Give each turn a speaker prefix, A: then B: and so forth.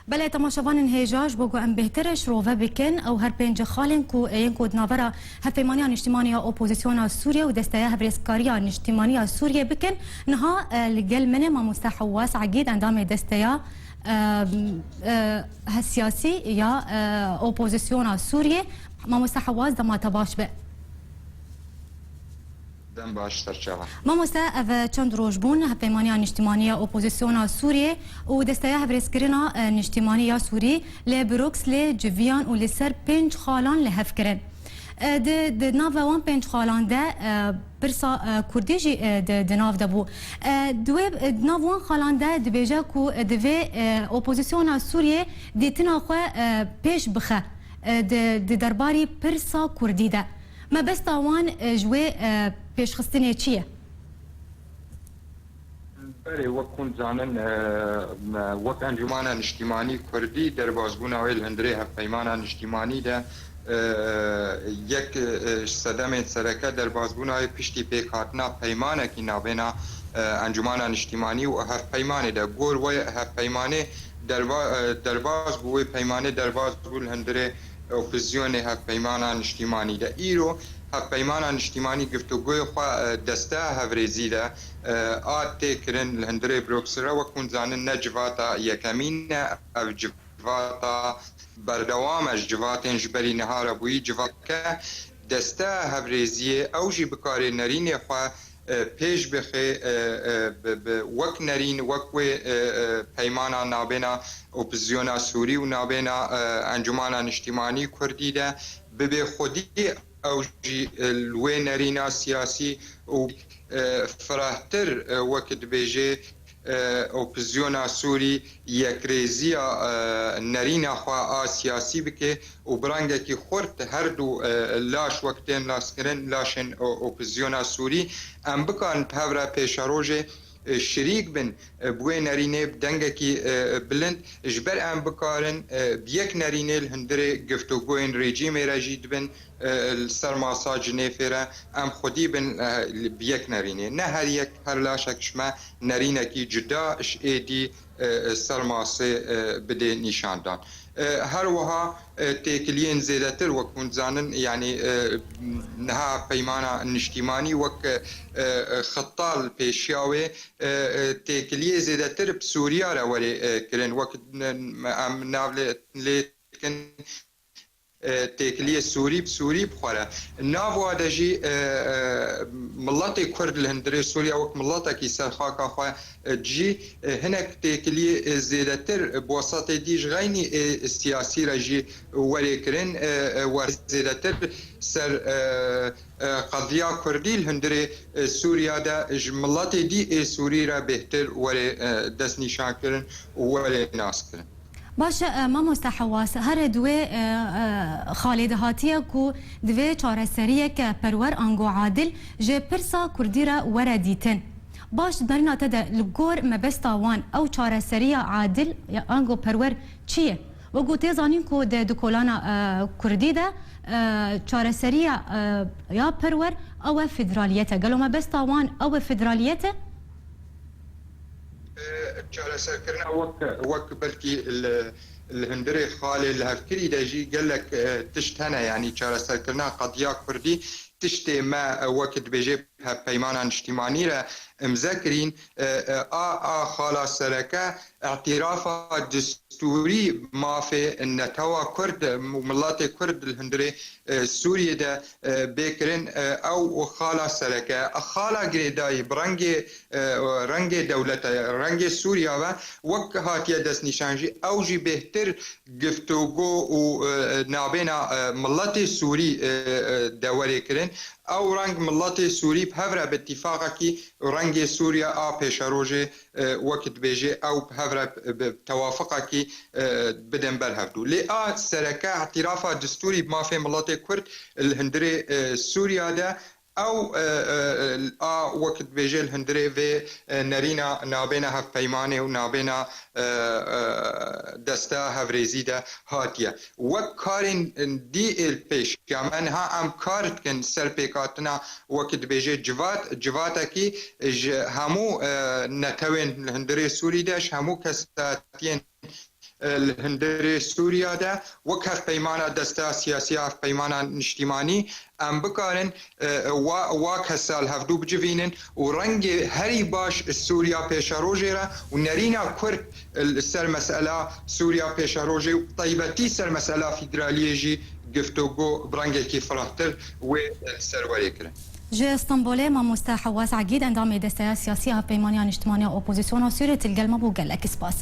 A: بله تماشاوان هیجاج بگو ام بهترش روه بکن او هر پنج خالن کو این کود ناورا هفیمانی اجتماعی اپوزیسیون سوریه و دسته هفریسکاری اجتماعی سوریه بکن نها لگل من ما مستحواس عقید اندام دسته سیاسی یا اپوزیسیون سوریه ما مستحواس دما تباش به
B: دم باشتر چاوا
A: ما مستعف چند روز بون هفیمانی اجتماعی اپوزیسیون سوریه و دسته هفریسکرنا اجتماعی سوری لبروکس لجویان و لسر پنج خالان لهفکرن د ناوان پنج خالان ده برسا کردیجی د ناو دبو دوی ناوان خالان ده دبیجا کو دوی اپوزیسیون سوریه دیتنا خو پیش بخه د درباری برسا کردی ده ما بس تاوان جوی پیشخستنی چیه؟
B: بله وقت زانن وقت انجمن اجتماعی کردی در بازگون اویل هندره هفیمان اجتماعی ده یک صدمه سرکه در بازگون اویل پشتی پیکاتنا پیمانه کی نابینا انجمن اجتماعی و هفیمانه ده گور و هفیمانه در باز بوی پیمانه در باز بول هندره اپوزیسیون هفیمان اجتماعی ده ایرو هفیمان اجتماعی گفتگوی خوا دسته هفریزی ده آت کرن الهندره بروکسرا و کن زانن نجواتا یکمین او جواتا بردوامش جواتن جبری نهار بوی جوات که دسته هفریزی اوجی بکاری نرین خوا پیش بخی وک نرین وک پیمانا نابینا اپوزیسیون سوری و نابینا انجمن اجتماعی کردی ده به خودی اوجی الوی نرینا سیاسی و فراتر وقت بیجه اپوزیسیون سوری یک ریزیا نرینا خوا سیاسی بکه و برانگه کی خورد هر دو لاش وقتین لاس کرن لاشن اپوزیسیون سوری ام بکن پاورا پیشاروجه شریک بن بوی نرینه دنگه کی بلند جبر ام بکارن بیک نرینه الهندره گفتگوین رژیم رجید بن سرماسا جنیفره ام خودی بن بیک نرینه نه هر یک هر لاشک شما نرینه کی جدا اش ایدی سرماسه بده نشاندان هر وها تکلین زیادتر وکن زانن یعنی نها پیمانا اجتماعی وک خطال پیشیاوی تکلیه زیادتر بسوریا را ولی کرن وقت ام ناول لیکن تکلیه سوری بسوری بخوره ناو دجی ملت کرد الهندره سوریا وک ملت کی سرخاکا خو جی هناك تکلیه زیادتر بواسط دیج غینی سیاسی رجی ولی کرن و زیادتر سر قضیه کردی الهندره سوریا دا ملت دی سوری را بهتر ولی دست نشان کرن ولی ناس کرن
A: باش ما مستحواس هر دوی خالد هاتیه کو دوی چاره سریه که پرور انگو عادل جه پرسا کردی را وردیتن باش دارین تده لگور مبستاوان او چاره سریه عادل یا انگو پرور چیه و گوته زانین کو ده دکولانا کردی ده چاره سریه یا پرور او فدرالیته گلو مبستاوان او فدرالیته
B: چاره سرکرنا وقت بلکی الهندري خالي الهفكري داجي قال لك تشتهنا يعني چاره سرکرنا قضيه كردي تشتي ما وقت بيجي بيمان اجتماعي را مذكرين خالا سركه اعتراف دستوري ما في النتوى كرد ملات كرد الهندري سوريا ده بكرن او خالا سركه خالا قريداي رنگي دولته رنگي سوريا وك هاتيه دس نشانجي او جي بهتر گفتگو و نابينا ملات سوري دوري كرن او رنگ ملت سوری بهفره باتفاقی رنگ سوریا پیشروجه وقت بیجه او بهفره بتوافقی بدن برهفتو لئا سرکه اعتراف دستوری ما في ملت کرد الهندره سوریا ده او وقت بیجه الهندره و نرینا نابینا هف پیمانه و نابینا دسته هفریزی ده هاتیه وقت کارین دی الپیش که من ها ام کارت کن سر پیکاتنا وقت بیجه جواتا کی همو نتوین الهندره سوری دهش همو کساتین الهندري سوريا دا وكه بيمانا دستا سياسية بيمانا نشتماني ام بكارن واك هسال هفدو بجفينن ورنجي هري باش سوريا بيشا روجيرا ونرينا كرد السر مسألة سوريا بيشا روجي طيبتي سر مسألة فيدرالية جي گفتگو برنگی کی فراتر و سروری کرد.
A: جه اسطنبول ما مستحواس عقيد اندام دستيا سياسية في بيمانيان اجتماعية اوبوزيسيون سوريا تلقى المبوغل اكسباس.